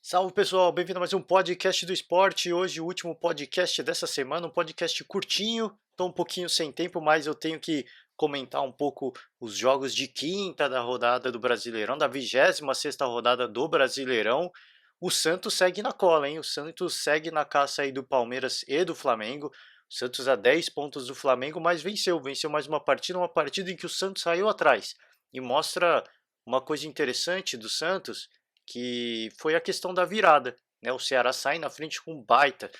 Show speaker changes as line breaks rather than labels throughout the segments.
Salve pessoal, bem-vindo a mais um podcast do esporte. Hoje, o último podcast dessa semana, um podcast curtinho. Estou um pouquinho sem tempo, mas eu tenho que comentar um pouco os jogos de quinta da rodada do Brasileirão, da 26ª rodada do Brasileirão. O Santos segue na cola, hein? O Santos segue na caça aí do Palmeiras e do Flamengo. O Santos a 10 pontos do Flamengo, mas venceu mais uma partida em que o Santos saiu atrás. E mostra uma coisa interessante do Santos, que foi a questão da virada, né? O Ceará sai na frente com um baita,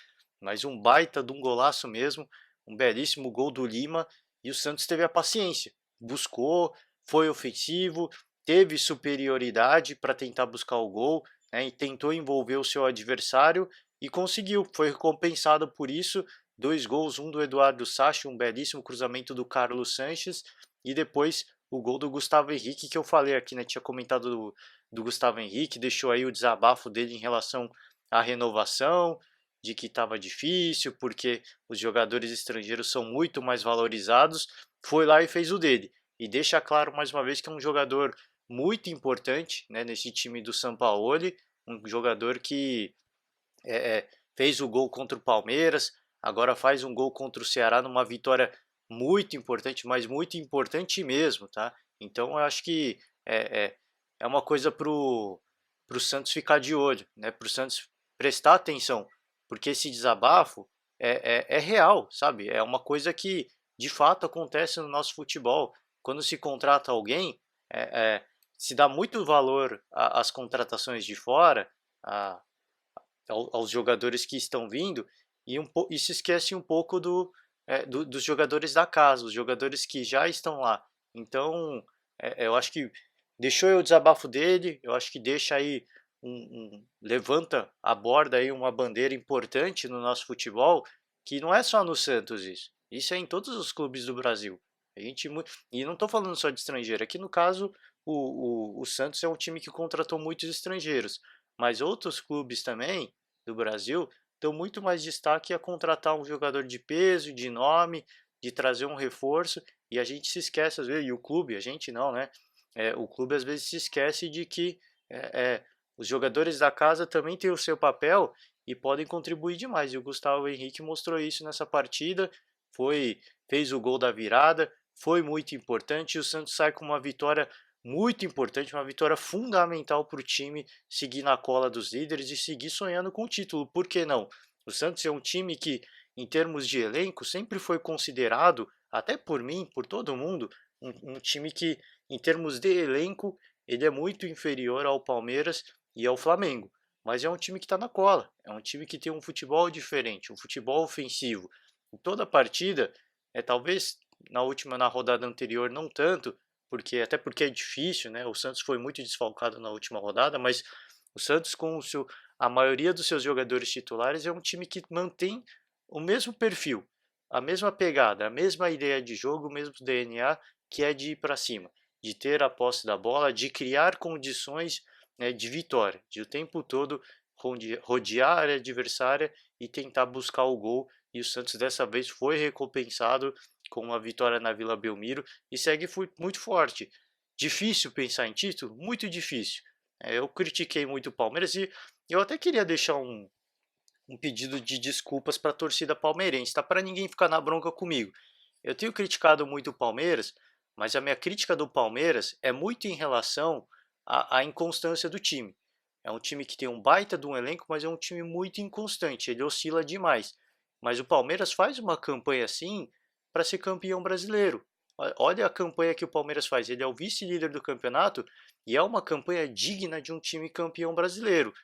mas um baita de um golaço mesmo, um belíssimo gol do Lima, e o Santos teve a paciência, buscou, foi ofensivo, teve superioridade para tentar buscar o gol, né? E tentou envolver o seu adversário e conseguiu, foi recompensado por isso. Dois gols, um do Eduardo Sacha, um belíssimo cruzamento do Carlos Sanches, e depois o gol do Gustavo Henrique, que eu falei aqui, né? Tinha comentado do Gustavo Henrique, deixou aí o desabafo dele em relação à renovação, de que estava difícil, porque os jogadores estrangeiros são muito mais valorizados. Foi lá e fez o dele. E deixa claro mais uma vez que é um jogador muito importante, né, nesse time do Sampaoli, um jogador que fez o gol contra o Palmeiras, agora faz um gol contra o Ceará numa vitória muito importante, mas muito importante mesmo, tá? Então eu acho que é uma coisa pro Santos ficar de olho, né? Pro Santos prestar atenção, porque esse desabafo é real, sabe? É uma coisa que de fato acontece no nosso futebol. Quando se contrata alguém, é, é, se dá muito valor às contratações de fora, a, aos jogadores que estão vindo, e se esquece um pouco dos jogadores da casa, os jogadores que já estão lá. Então, eu acho que deixou aí o desabafo dele, eu acho que deixa aí levanta a borda aí uma bandeira importante no nosso futebol, que não é só no Santos isso é em todos os clubes do Brasil. A gente, e não estou falando só de estrangeiro, aqui no caso o Santos é um time que contratou muitos estrangeiros, mas outros clubes também do Brasil dão muito mais destaque a contratar um jogador de peso, de nome, de trazer um reforço, e a gente se esquece às vezes, e o clube, a gente não, né? O clube às vezes se esquece de que os jogadores da casa também têm o seu papel e podem contribuir demais. E o Gustavo Henrique mostrou isso nessa partida, fez o gol da virada, foi muito importante, e o Santos sai com uma vitória muito importante, uma vitória fundamental para o time seguir na cola dos líderes e seguir sonhando com o título. Por que não? O Santos é um time que, em termos de elenco, sempre foi considerado, até por mim, por todo mundo, um time que, em termos de elenco, ele é muito inferior ao Palmeiras e ao Flamengo. Mas é um time que está na cola, é um time que tem um futebol diferente, um futebol ofensivo. Em toda partida, talvez na rodada anterior não tanto, porque é difícil, né? O Santos foi muito desfalcado na última rodada, mas o Santos com a maioria dos seus jogadores titulares é um time que mantém o mesmo perfil, a mesma pegada, a mesma ideia de jogo, o mesmo DNA, que é de ir para cima, de ter a posse da bola, de criar condições, né, de vitória, de o tempo todo rodear a área adversária e tentar buscar o gol. E o Santos dessa vez foi recompensado com uma vitória na Vila Belmiro e segue muito forte. Difícil pensar em título? Muito difícil. Eu critiquei muito o Palmeiras e eu até queria deixar um pedido de desculpas para a torcida palmeirense, tá? Para ninguém ficar na bronca comigo. Eu tenho criticado muito o Palmeiras, mas a minha crítica do Palmeiras é muito em relação à inconstância do time. É um time que tem um baita de um elenco, mas é um time muito inconstante, ele oscila demais. Mas o Palmeiras faz uma campanha assim para ser campeão brasileiro. Olha a campanha que o Palmeiras faz, ele é o vice-líder do campeonato e é uma campanha digna de um time campeão brasileiro.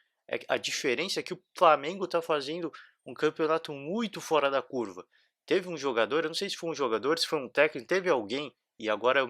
A diferença é que o Flamengo está fazendo um campeonato muito fora da curva. Teve um jogador, eu não sei se foi um jogador, se foi um técnico, teve alguém, e agora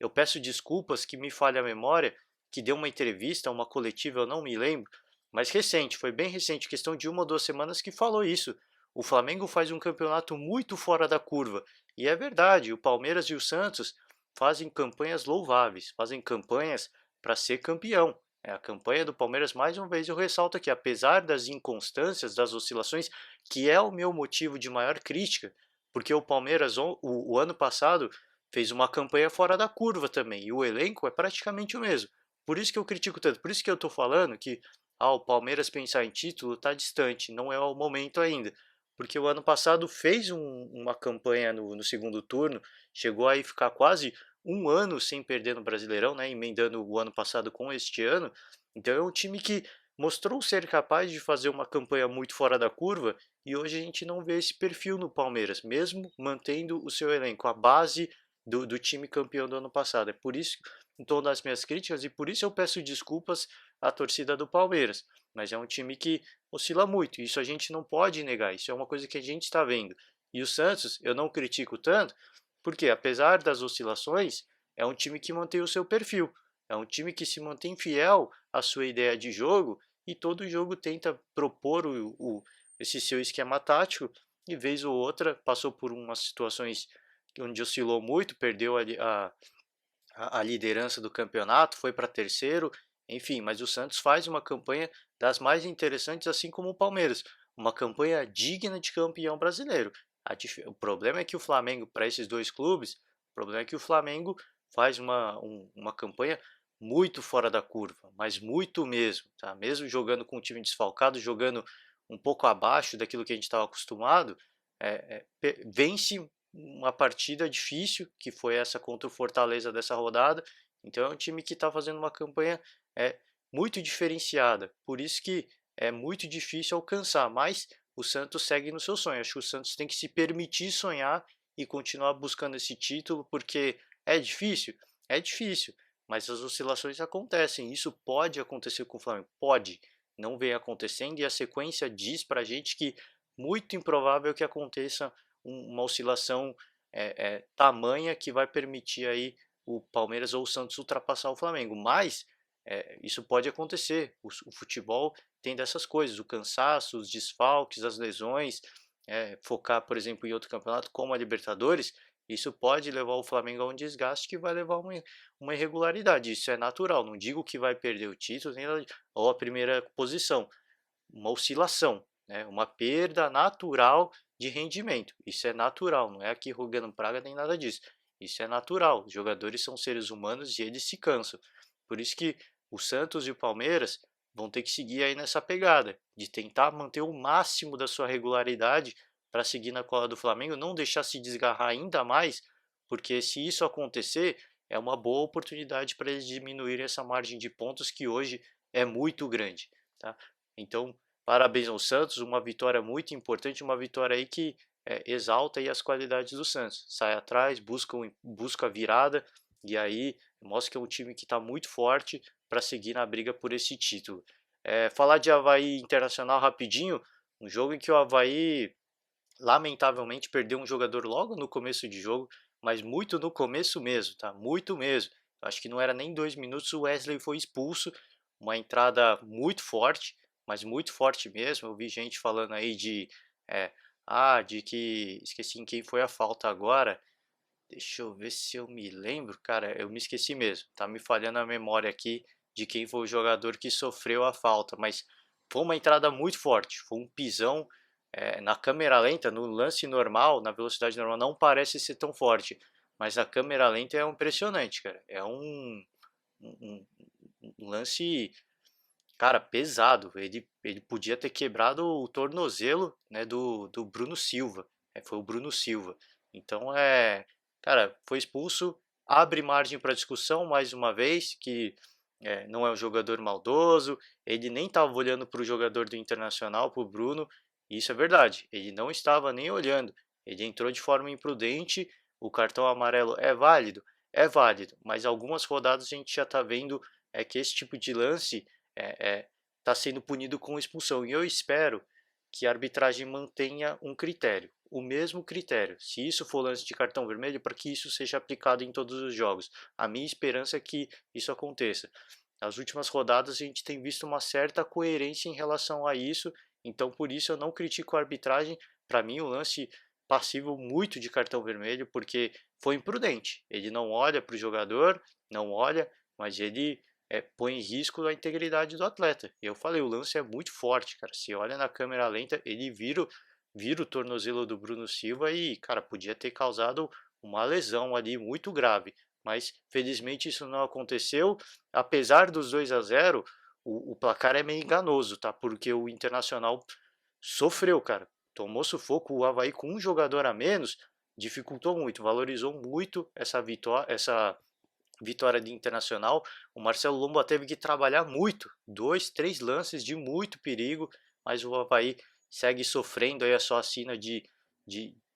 eu peço desculpas que me falha a memória, que deu uma entrevista, uma coletiva, eu não me lembro, mas recente, foi bem recente, questão de 1 ou 2 semanas, que falou isso. O Flamengo faz um campeonato muito fora da curva. E é verdade, o Palmeiras e o Santos fazem campanhas louváveis, fazem campanhas para ser campeão. A campanha do Palmeiras, mais uma vez eu ressalto aqui, apesar das inconstâncias, das oscilações, que é o meu motivo de maior crítica, porque o Palmeiras o ano passado fez uma campanha fora da curva também, e o elenco é praticamente o mesmo. Por isso que eu critico tanto, por isso que eu estou falando que o Palmeiras pensar em título está distante, não é o momento ainda. Porque o ano passado fez uma campanha no segundo turno, chegou a ficar quase um ano sem perder no Brasileirão, né, emendando o ano passado com este ano. Então é um time que mostrou ser capaz de fazer uma campanha muito fora da curva e hoje a gente não vê esse perfil no Palmeiras, mesmo mantendo o seu elenco, a base do time campeão do ano passado. É por isso, em tom das minhas críticas, e por isso eu peço desculpas à torcida do Palmeiras. Mas é um time que oscila muito, isso a gente não pode negar, isso é uma coisa que a gente está vendo. E o Santos, eu não critico tanto, porque apesar das oscilações, é um time que mantém o seu perfil, é um time que se mantém fiel à sua ideia de jogo e todo jogo tenta propor esse seu esquema tático e vez ou outra passou por umas situações onde oscilou muito, perdeu a liderança do campeonato, foi para terceiro, enfim, mas o Santos faz uma campanha das mais interessantes, assim como o Palmeiras, uma campanha digna de campeão brasileiro. O problema é que o Flamengo, para esses dois clubes, o problema é que o Flamengo faz uma campanha muito fora da curva, mas muito mesmo, tá? Mesmo jogando com o time desfalcado, jogando um pouco abaixo daquilo que a gente estava acostumado, vence uma partida difícil, que foi essa contra o Fortaleza dessa rodada. Então é um time que está fazendo uma campanha é, muito diferenciada. Por isso que é muito difícil alcançar, mas o Santos segue no seu sonho. Acho que o Santos tem que se permitir sonhar e continuar buscando esse título, porque é difícil, mas as oscilações acontecem. Isso pode acontecer com o Flamengo, pode, não vem acontecendo e a sequência diz para a gente que muito improvável que aconteça uma oscilação tamanha que vai permitir aí o Palmeiras ou o Santos ultrapassar o Flamengo. Mas isso pode acontecer. O futebol tem dessas coisas, o cansaço, os desfalques, as lesões, focar, por exemplo, em outro campeonato como a Libertadores, isso pode levar o Flamengo a um desgaste que vai levar a uma irregularidade. Isso é natural. Não digo que vai perder o título nem ou a primeira posição, uma oscilação, né? Uma perda natural de rendimento. Isso é natural, não é aqui rogando praga nem nada disso. Isso é natural. Os jogadores são seres humanos e eles se cansam. Por isso que o Santos e o Palmeiras vão ter que seguir aí nessa pegada de tentar manter o máximo da sua regularidade para seguir na cola do Flamengo, não deixar se desgarrar ainda mais, porque se isso acontecer, é uma boa oportunidade para eles diminuírem essa margem de pontos que hoje é muito grande, tá? Então, parabéns ao Santos, uma vitória muito importante, uma vitória aí que exalta aí as qualidades do Santos. Sai atrás, busca a virada e aí mostra que é um time que está muito forte para seguir na briga por esse título. Falar de Avaí Internacional rapidinho, um jogo em que o Avaí lamentavelmente perdeu um jogador logo no começo de jogo, mas muito no começo mesmo, tá? Muito mesmo. Acho que não era nem 2 minutos, o Wesley foi expulso, uma entrada muito forte, mas muito forte mesmo. Eu vi gente falando aí é, de que esqueci em quem foi a falta agora. Deixa eu ver se eu me lembro, cara, eu me esqueci mesmo. Tá me falhando a memória aqui de quem foi o jogador que sofreu a falta, mas foi uma entrada muito forte, foi um pisão na câmera lenta, no lance normal, na velocidade normal, não parece ser tão forte, mas a câmera lenta é impressionante, cara. É um, um lance, cara, pesado. Ele podia ter quebrado o tornozelo, né, do Bruno Silva. Foi o Bruno Silva. Então, cara, foi expulso. Abre margem para discussão mais uma vez, que não é um jogador maldoso. Ele nem estava olhando para o jogador do Internacional, para o Bruno. Isso é verdade. Ele não estava nem olhando. Ele entrou de forma imprudente. O cartão amarelo é válido? É válido. Mas algumas rodadas a gente já está vendo que esse tipo de lance está sendo punido com expulsão. E eu espero que a arbitragem mantenha um critério, o mesmo critério. Se isso for lance de cartão vermelho, para que isso seja aplicado em todos os jogos. A minha esperança é que isso aconteça. Nas últimas rodadas a gente tem visto uma certa coerência em relação a isso, então por isso eu não critico a arbitragem. Para mim o lance passível muito de cartão vermelho, porque foi imprudente. Ele não olha para o jogador, não olha, mas ele põe em risco a integridade do atleta. E eu falei, o lance é muito forte, cara. Se olha na câmera lenta, ele vira o tornozelo do Bruno Silva e, cara, podia ter causado uma lesão ali muito grave. Mas felizmente isso não aconteceu. Apesar dos 2-0, o placar é meio enganoso, tá? Porque o Internacional sofreu, cara. Tomou sufoco, o Avaí com um jogador a menos dificultou muito, valorizou muito essa vitória de Internacional. O Marcelo Lomba teve que trabalhar muito, 2, 3 lances de muito perigo, mas o Avaí segue sofrendo aí a sua sina de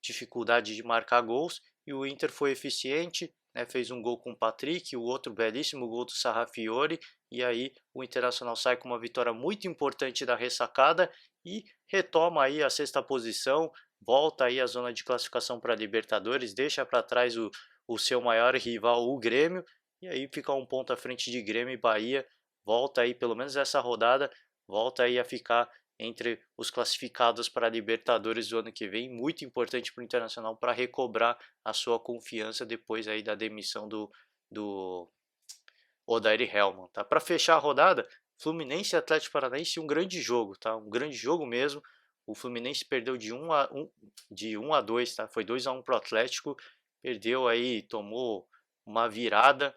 dificuldade de marcar gols, e o Inter foi eficiente, né, fez um gol com o Patrick, o outro belíssimo gol do Sarrafiori, e aí o Internacional sai com uma vitória muito importante da ressacada e retoma aí a sexta posição, volta aí a zona de classificação para a Libertadores, deixa para trás o seu maior rival, o Grêmio, e aí fica um ponto à frente de Grêmio e Bahia, volta aí, pelo menos essa rodada, volta aí a ficar entre os classificados para a Libertadores do ano que vem, muito importante para o Internacional para recobrar a sua confiança depois aí da demissão do Odair Hellmann, tá? Para fechar a rodada, Fluminense e Atlético Paranaense, um grande jogo, tá? Um grande jogo mesmo. O Fluminense perdeu de 1 a 2, tá? Foi 2 a 1 pro Atlético, perdeu aí, tomou uma virada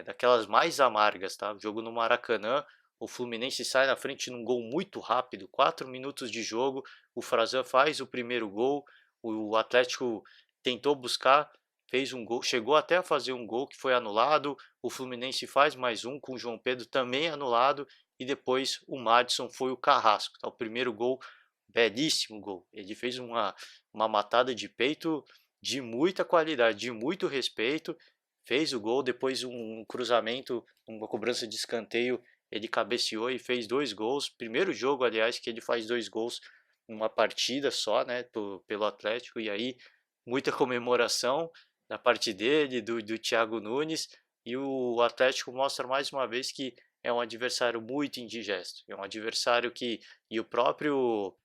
daquelas mais amargas, tá? Jogo no Maracanã, o Fluminense sai na frente num gol muito rápido, 4 minutos de jogo, o Frazan faz o primeiro gol, o Atlético tentou buscar, fez um gol, chegou até a fazer um gol que foi anulado, o Fluminense faz mais um com o João Pedro também anulado, e depois o Madison foi o carrasco, tá? O primeiro gol, belíssimo gol, ele fez uma matada de peito de muita qualidade, de muito respeito, fez o gol, depois um cruzamento, uma cobrança de escanteio, ele cabeceou e fez 2 gols, primeiro jogo, aliás, que ele faz 2 gols numa partida só, né, pelo Atlético, e aí muita comemoração da parte dele, do Thiago Nunes, e o Atlético mostra mais uma vez que é um adversário muito indigesto, é um adversário que, e o próprio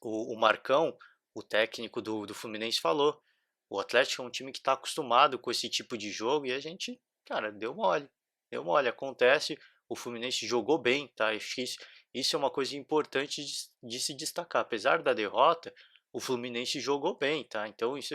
o Marcão, o técnico do Fluminense, falou, o Atlético é um time que está acostumado com esse tipo de jogo e a gente, cara, deu mole, acontece, o Fluminense jogou bem, tá? Acho que isso é uma coisa importante de se destacar, apesar da derrota, o Fluminense jogou bem, tá? Então isso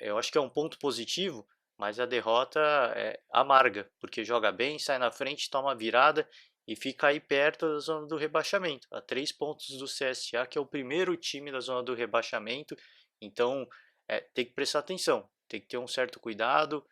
eu acho que é um ponto positivo, mas a derrota é amarga, porque joga bem, sai na frente, toma virada e fica aí perto da zona do rebaixamento, a 3 pontos do CSA, que é o primeiro time da zona do rebaixamento. Então tem que prestar atenção, tem que ter um certo cuidado,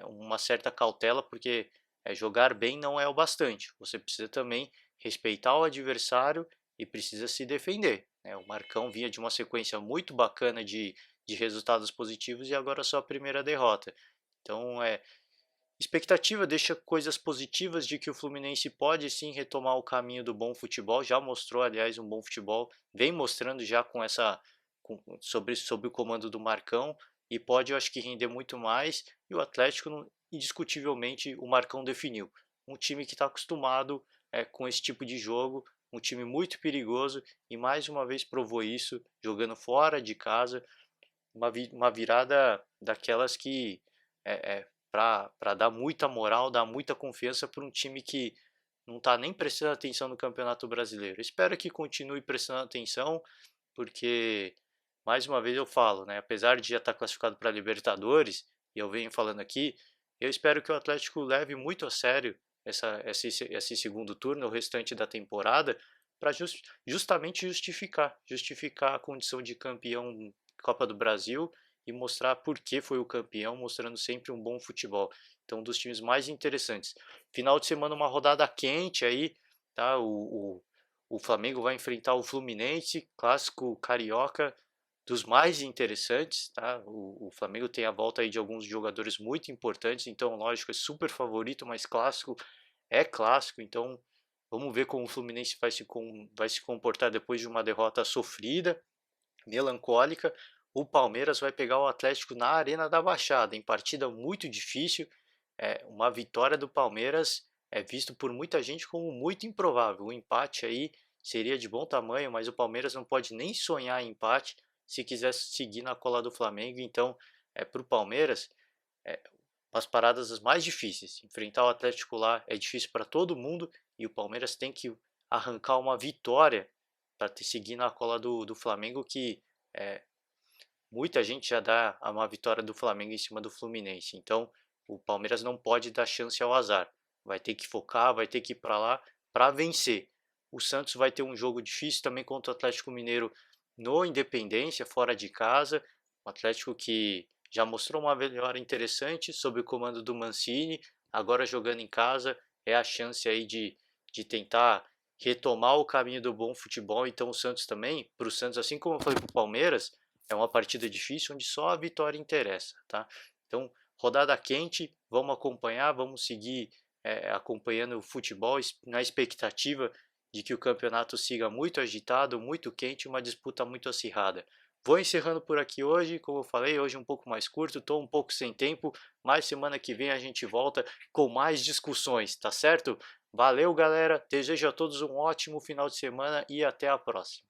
uma certa cautela, porque jogar bem não é o bastante, você precisa também respeitar o adversário e precisa se defender, né? O Marcão vinha de uma sequência muito bacana de resultados positivos e agora só a primeira derrota. Então, expectativa deixa coisas positivas de que o Fluminense pode sim retomar o caminho do bom futebol. Já mostrou, aliás, um bom futebol, vem mostrando já com sobre o comando do Marcão e pode, eu acho que render muito mais. E o Atlético, indiscutivelmente, o Marcão definiu. Um time que está acostumado com esse tipo de jogo, um time muito perigoso e mais uma vez provou isso, jogando fora de casa, uma virada daquelas que para dar muita moral, dar muita confiança para um time que não está nem prestando atenção no Campeonato Brasileiro. Espero que continue prestando atenção, porque mais uma vez eu falo, né, apesar de já estar classificado para a Libertadores, e eu venho falando aqui, eu espero que o Atlético leve muito a sério esse segundo turno, o restante da temporada, para justamente justificar a condição de campeão Copa do Brasil e mostrar por que foi o campeão, mostrando sempre um bom futebol. Então, um dos times mais interessantes. Final de semana, uma rodada quente aí, tá? O Flamengo vai enfrentar o Fluminense, clássico carioca, dos mais interessantes, tá? O Flamengo tem a volta aí de alguns jogadores muito importantes, então, lógico, é super favorito, mas clássico é clássico, então vamos ver como o Fluminense vai se comportar depois de uma derrota sofrida, melancólica. O Palmeiras vai pegar o Atlético na Arena da Baixada, em partida muito difícil. Uma vitória do Palmeiras é visto por muita gente como muito improvável. O empate aí seria de bom tamanho, mas o Palmeiras não pode nem sonhar em empate se quiser seguir na cola do Flamengo. Então, para o Palmeiras, é, as paradas as mais difíceis. Enfrentar o Atlético lá é difícil para todo mundo e o Palmeiras tem que arrancar uma vitória para seguir na cola do Flamengo, que é, muita gente já dá uma vitória do Flamengo em cima do Fluminense. Então, o Palmeiras não pode dar chance ao azar. Vai ter que focar, vai ter que ir para lá para vencer. O Santos vai ter um jogo difícil também contra o Atlético Mineiro no Independência, fora de casa. O Atlético que já mostrou uma melhora interessante sob o comando do Mancini, agora jogando em casa é a chance aí de tentar retomar o caminho do bom futebol. Então o Santos também, para o Santos, assim como eu falei para o Palmeiras, é uma partida difícil onde só a vitória interessa, tá? Então, rodada quente, vamos acompanhar, vamos seguir acompanhando o futebol na expectativa de que o campeonato siga muito agitado, muito quente, uma disputa muito acirrada. Vou encerrando por aqui hoje, como eu falei, hoje um pouco mais curto, estou um pouco sem tempo, mas semana que vem a gente volta com mais discussões, tá certo? Valeu, galera, desejo a todos um ótimo final de semana e até a próxima.